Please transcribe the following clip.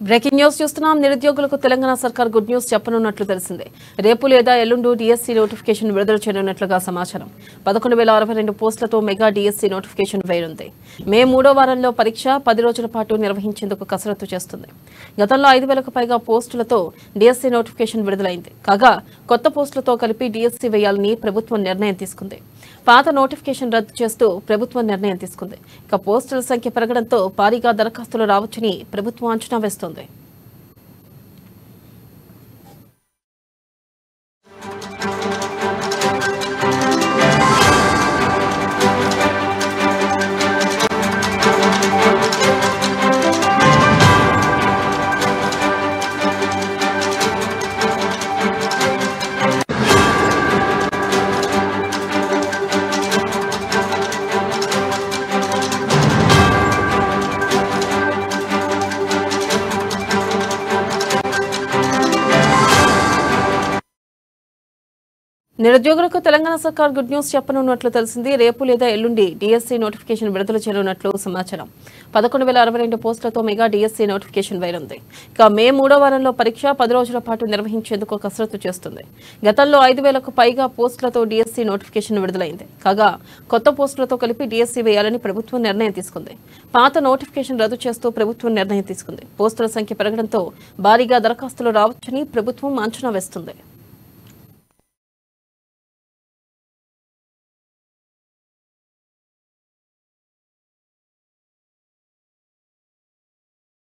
Breaking news చూస్తున్నాం. నిరుద్యోగులకు తెలంగాణ సర్కార్ గుడ్ న్యూస్ చెప్పనున్నట్లు తెలిసిందే. రేపు లేదా ఎల్లుండి డిఎస్సీ నోటిఫికేషన్ విడుదల చేయనున్నట్లుగా సమాచారం. 11,062 పోస్టులతో మెగా డిఎస్సీ నోటిఫికేషన్ వేయనుంది. మే 3వ వారంలో పరీక్ష 10 రోజుల పాటు నిర్వహించేందుకు కసరత్తు చేస్తుంది. గతంలో 5,000కు పైగా పోస్టులతో డిఎస్సీ నోటిఫికేషన్ విడుదలైంది. కాగా కొత్త పోస్టులతో కలిపి డిఎస్సీ వేయాలని ప్రభుత్వం నిర్ణయం తీసుకుంది. పాత నోటిఫికేషన్ రద్దు చేస్తూ ప్రభుత్వం నిర్ణయం తీసుకుంది. ఇక పోస్టుల సంఖ్య పెరగడంతో భారీగా దరఖాస్తులు రావచ్చని ప్రభుత్వం అంచనా వేస్తోంది. నిరుద్యోగులకు తెలంగాణ సర్కార్ గుడ్ న్యూస్ చెప్పనున్నట్లు తెలిసింది. రేపు లేదా ఎల్లుండి డిఎస్సీ నోటిఫికేషన్ విడుదల చేయనున్నట్లు సమాచారం. 11,062 పోస్టులతో మెగా డిఎస్సీ నోటిఫికేషన్ వేయనుంది. ఇక మే 3వ వారంలో పరీక్ష 10 రోజుల పాటు నిర్వహించేందుకు కసరత్తు చేస్తుంది. గతంలో 5,000కు పైగా పోస్టులతో డిఎస్సీ నోటిఫికేషన్ విడుదలైంది. కాగా కొత్త పోస్టులతో కలిపి డిఎస్సీ వేయాలని ప్రభుత్వం నిర్ణయం తీసుకుంది. పాత నోటిఫికేషన్ రద్దు చేస్తూ ప్రభుత్వం నిర్ణయం తీసుకుంది. పోస్టుల సంఖ్య పెరగడంతో భారీగా దరఖాస్తులు రావచ్చని ప్రభుత్వం అంచనా వేస్తుంది.